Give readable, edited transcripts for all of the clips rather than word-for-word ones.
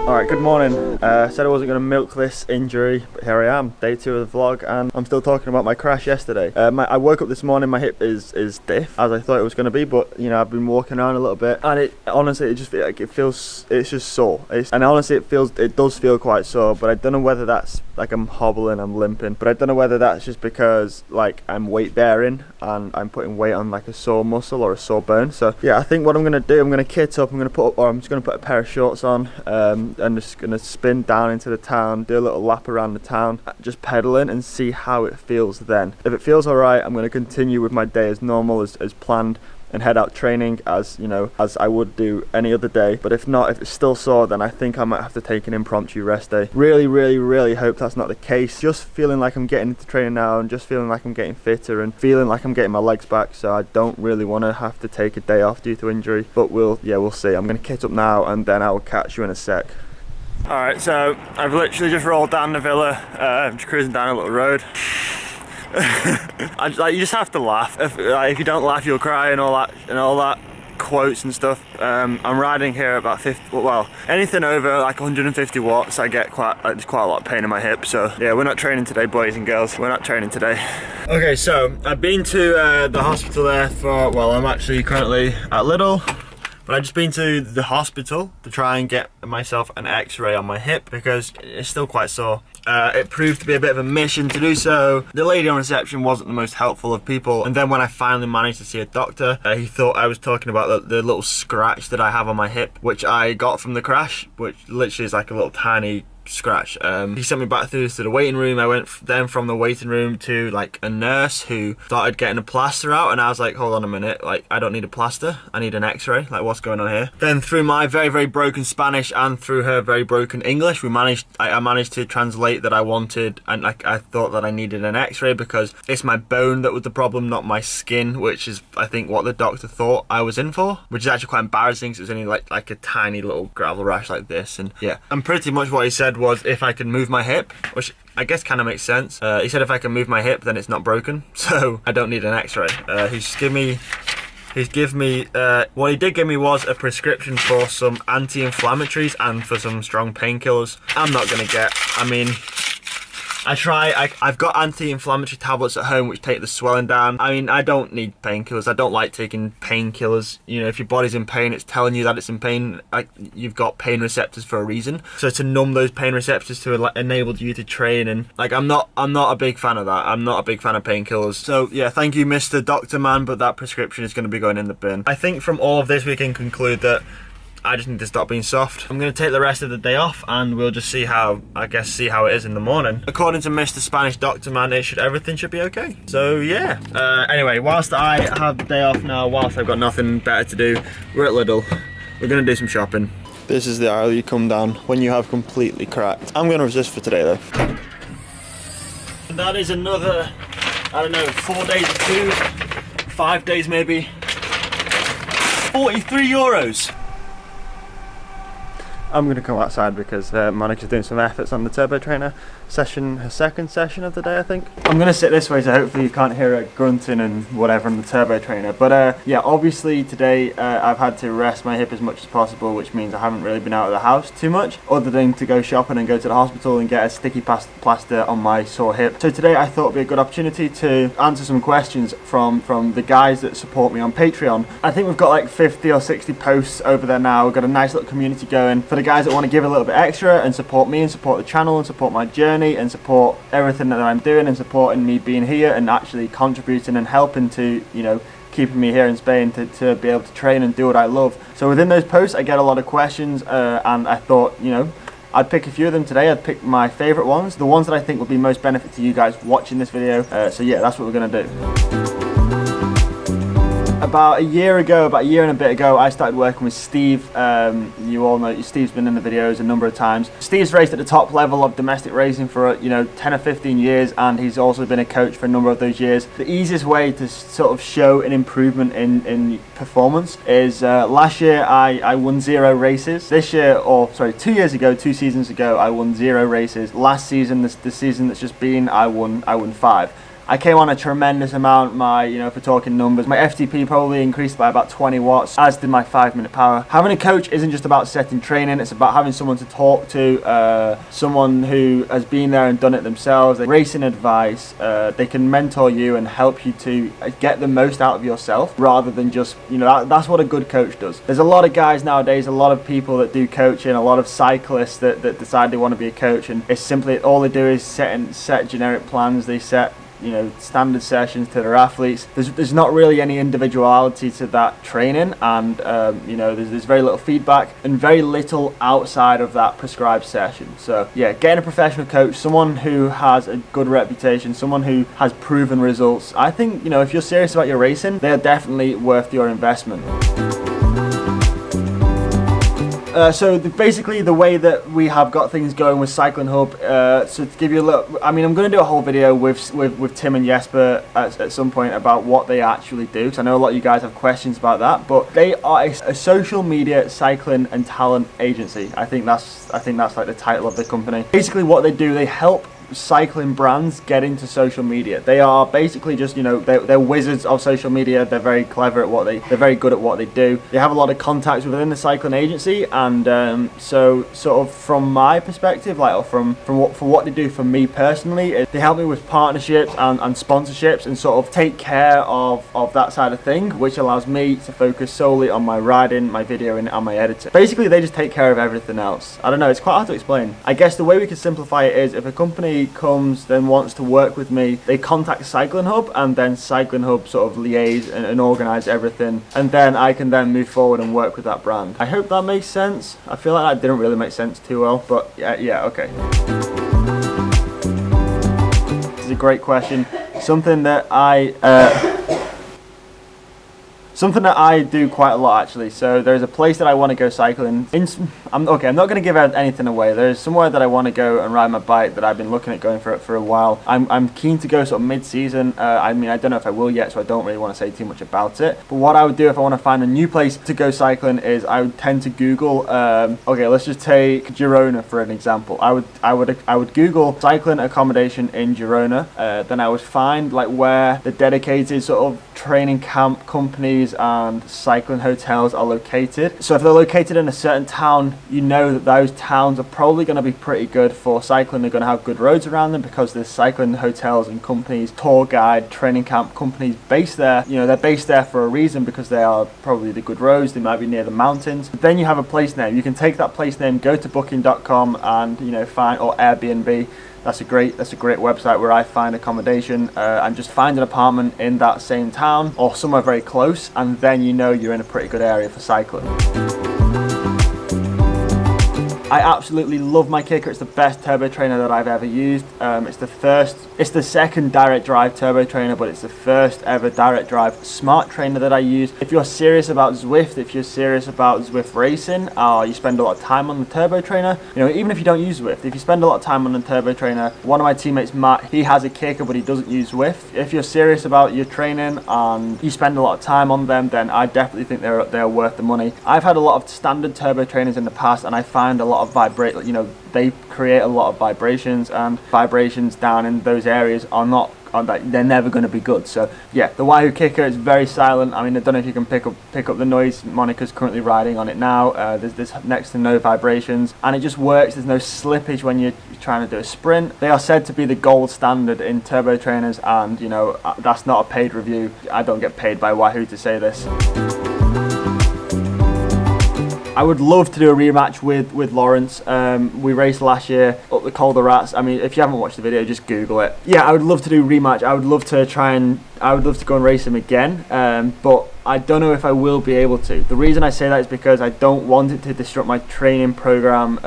Alright, good morning. Said I wasn't going to milk this injury, but here I am, day 2 of the vlog, and I'm still talking about my crash yesterday. I woke up this morning, my hip is stiff, as I thought it was going to be, but you know, I've been walking around a little bit, and it honestly, it's just sore. And honestly, it does feel quite sore, but I don't know whether that's like I'm hobbling, I'm limping, but I don't know whether that's just because like I'm weight bearing and I'm putting weight on like a sore muscle or a sore bone. So yeah, I think what I'm going to do, I'm going to kit up, I'm just going to put a pair of shorts on, and just gonna spin down into the town, do a little lap around the town, just pedaling, and see how it feels then. If it feels alright, I'm gonna continue with my day as normal, as planned, and head out training as you know, as I would do any other day. But if not, if it's still sore, then I think I might have to take an impromptu rest day. Really hope that's not the case. Just feeling like I'm getting into training now, and just feeling like I'm getting fitter, and feeling like I'm getting my legs back, so I don't really want to have to take a day off due to injury, but we'll see. I'm gonna kit up now, and then I will catch you in a sec. Alright, so I've literally just rolled down the villa, just cruising down a little road. You just have to laugh. If you don't laugh, you'll cry, and all that quotes and stuff. I'm riding here about 50, well, anything over like 150 watts, I get quite a lot of pain in my hip. So yeah, we're not training today, boys and girls. We're not training today. Okay, so I've been to the hospital there for, well, I'm actually currently at Lidl. But I've just been to the hospital to try and get myself an x-ray on my hip because it's still quite sore. It proved to be a bit of a mission to do so. The lady on reception wasn't the most helpful of people, and then when I finally managed to see a doctor, he thought I was talking about the little scratch that I have on my hip, which I got from the crash, which literally is like a little tiny scratch. He sent me back through to the waiting room. I went then from the waiting room to like a nurse who started getting a plaster out, and I was like, hold on a minute, like I don't need a plaster, I need an x-ray, like what's going on here? Then through my very broken Spanish and through her very broken English, I managed to translate that I wanted, and like I thought that I needed an x-ray because it's my bone that was the problem, not my skin, which is I think what the doctor thought I was in for, which is actually quite embarrassing because it was only like a tiny little gravel rash like this. And yeah, and pretty much what he said was if I could move my hip, which I guess kind of makes sense. He said if I can move my hip, then it's not broken, so I don't need an x-ray. What he did give me was a prescription for some anti-inflammatories and for some strong painkillers. I'm not gonna get, I mean, I've got anti-inflammatory tablets at home which take the swelling down. I mean, I don't need painkillers. I don't like taking painkillers. You know, if your body's in pain, it's telling you that it's in pain. Like, you've got pain receptors for a reason. So to numb those pain receptors to enable you to train, and like, I'm not a big fan of that. I'm not a big fan of painkillers. So yeah, thank you, Mr. Doctor Man, but that prescription is going to be going in the bin. I think from all of this we can conclude that I just need to stop being soft. I'm going to take the rest of the day off, and we'll just see how it is in the morning. According to Mr. Spanish Doctor Man, everything should be okay. So yeah. Anyway, whilst I have the day off now, whilst I've got nothing better to do, we're at Lidl. We're going to do some shopping. This is the aisle you come down when you have completely cracked. I'm going to resist for today though. And that is another, I don't know, 4 days of food, 5 days maybe. 43 euros. I'm going to come outside because Monica's doing some efforts on the turbo trainer session, her second session of the day, I think. I'm going to sit this way so hopefully you can't hear her grunting and whatever on the turbo trainer. But yeah, obviously today I've had to rest my hip as much as possible, which means I haven't really been out of the house too much, other than to go shopping and go to the hospital and get a sticky plaster on my sore hip. So today I thought it'd be a good opportunity to answer some questions from the guys that support me on Patreon. I think we've got like 50 or 60 posts over there now. We've got a nice little community going for the guys that want to give a little bit extra and support me and support the channel and support my journey and support everything that I'm doing and supporting me being here and actually contributing and helping to, you know, keeping me here in Spain to be able to train and do what I love. So within those posts I get a lot of questions, and I thought, you know, I'd pick a few of them today. I'd pick my favourite ones, the ones that I think would be most benefit to you guys watching this video. So yeah, that's what we're going to do. About a year and a bit ago, I started working with Steve. You all know Steve's been in the videos a number of times. Steve's raced at the top level of domestic racing for 10 or 15 years, and he's also been a coach for a number of those years. The easiest way to sort of show an improvement in performance is last year I won 0 races. This year, or sorry, 2 years ago, 2 seasons ago, I won 0 races. Last season, the season that's just been, I won 5. I came on a tremendous amount. My, if we're talking numbers, my FTP probably increased by about 20 watts, as did my 5-minute power. Having a coach isn't just about setting training, it's about having someone to talk to, someone who has been there and done it themselves. Racing advice, they can mentor you and help you to get the most out of yourself, rather than just, that's what a good coach does. There's a lot of guys nowadays, a lot of people that do coaching, a lot of cyclists that decide they want to be a coach, and it's simply all they do is set generic plans. They set standard sessions to their athletes. There's not really any individuality to that training, and there's very little feedback and very little outside of that prescribed session. So yeah, getting a professional coach, someone who has a good reputation, someone who has proven results. I think if you're serious about your racing, they're definitely worth your investment. So basically the way that we have got things going with Cycling Hub, so to give you a little, I'm going to do a whole video with Tim and Jesper at some point about what they actually do, because I know a lot of you guys have questions about that, but they are a social media cycling and talent agency. I think that's like the title of the company. Basically what they do, they help cycling brands get into social media. They are basically just, they're wizards of social media. They're very clever at they're very good at what they do. They have a lot of contacts within the cycling agency, and so sort of from my perspective, like, or from what they do for me personally, they help me with partnerships and sponsorships, and sort of take care of that side of thing, which allows me to focus solely on my riding, my videoing, and my editing. Basically they just take care of everything else. I don't know, it's quite hard to explain. I guess the way we could simplify it is, if a company comes then wants to work with me, they contact Cycling Hub, and then Cycling Hub sort of liaise and organize everything, and then I can then move forward and work with that brand. I hope that makes sense. I feel like that didn't really make sense too well, but yeah, okay. This is a great question. Something that I do quite a lot, actually. So there's a place that I want to go cycling. I'm not going to give anything away. There's somewhere that I want to go and ride my bike that I've been looking at going for a while. I'm keen to go sort of mid-season. I don't know if I will yet, so I don't really want to say too much about it. But what I would do if I want to find a new place to go cycling is I would tend to Google. Okay, let's just take Girona for an example. I would Google cycling accommodation in Girona. Then I would find like where the dedicated sort of training camp companies and cycling hotels are located. So if they're located in a certain town, you know that those towns are probably going to be pretty good for cycling. They're going to have good roads around them, because there's cycling hotels and companies, tour guide, training camp companies based there. They're based there for a reason, because they are probably the good roads. They might be near the mountains. But then you have a place name. You can take that place name, go to booking.com and find, or Airbnb. That's a great website where I find accommodation, and just find an apartment in that same town or somewhere very close, and then you're in a pretty good area for cycling. I absolutely love my kicker. It's the best turbo trainer that I've ever used. It's the second direct drive turbo trainer, but it's the first ever direct drive smart trainer that I use. If you're serious about Zwift, if you're serious about Zwift racing, or you spend a lot of time on the turbo trainer, even if you don't use Zwift, if you spend a lot of time on the turbo trainer, one of my teammates, Matt, he has a kicker, but he doesn't use Zwift. If you're serious about your training and you spend a lot of time on them, then I definitely think they're worth the money. I've had a lot of standard turbo trainers in the past, and I find a lot of they create a lot of vibrations, and vibrations down in those areas they're never going to be good. So yeah, the Wahoo kicker is very silent. I don't know if you can pick up the noise. Monica's currently riding on it now. There's next to no vibrations, and it just works. There's no slippage when you're trying to do a sprint. They are said to be the gold standard in turbo trainers, and that's not a paid review. I don't get paid by Wahoo to say this. I would love to do a rematch with Lawrence. We raced last year up the Col de Rats. If you haven't watched the video, just Google it. Yeah, I would love to do a rematch. I would love to go and race him again. But I don't know if I will be able to. The reason I say that is because I don't want it to disrupt my training program.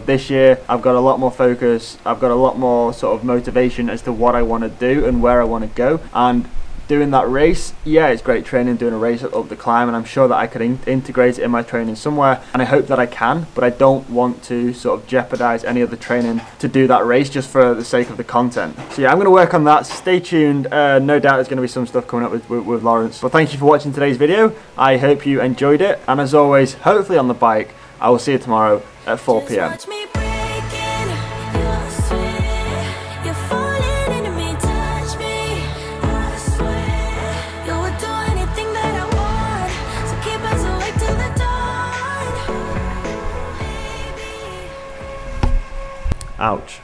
This year I've got a lot more focus. I've got a lot more sort of motivation as to what I want to do and where I want to go. And doing that race, yeah, it's great training, doing a race up the climb, and I'm sure that I could integrate it in my training somewhere, and I hope that I can, but I don't want to sort of jeopardize any of the training to do that race just for the sake of the content. So yeah, I'm going to work on that. Stay tuned. No doubt there's going to be some stuff coming up with Lawrence. But thank you for watching today's video. I hope you enjoyed it, and as always, hopefully on the bike. I will see you tomorrow at 4 p.m. Ouch.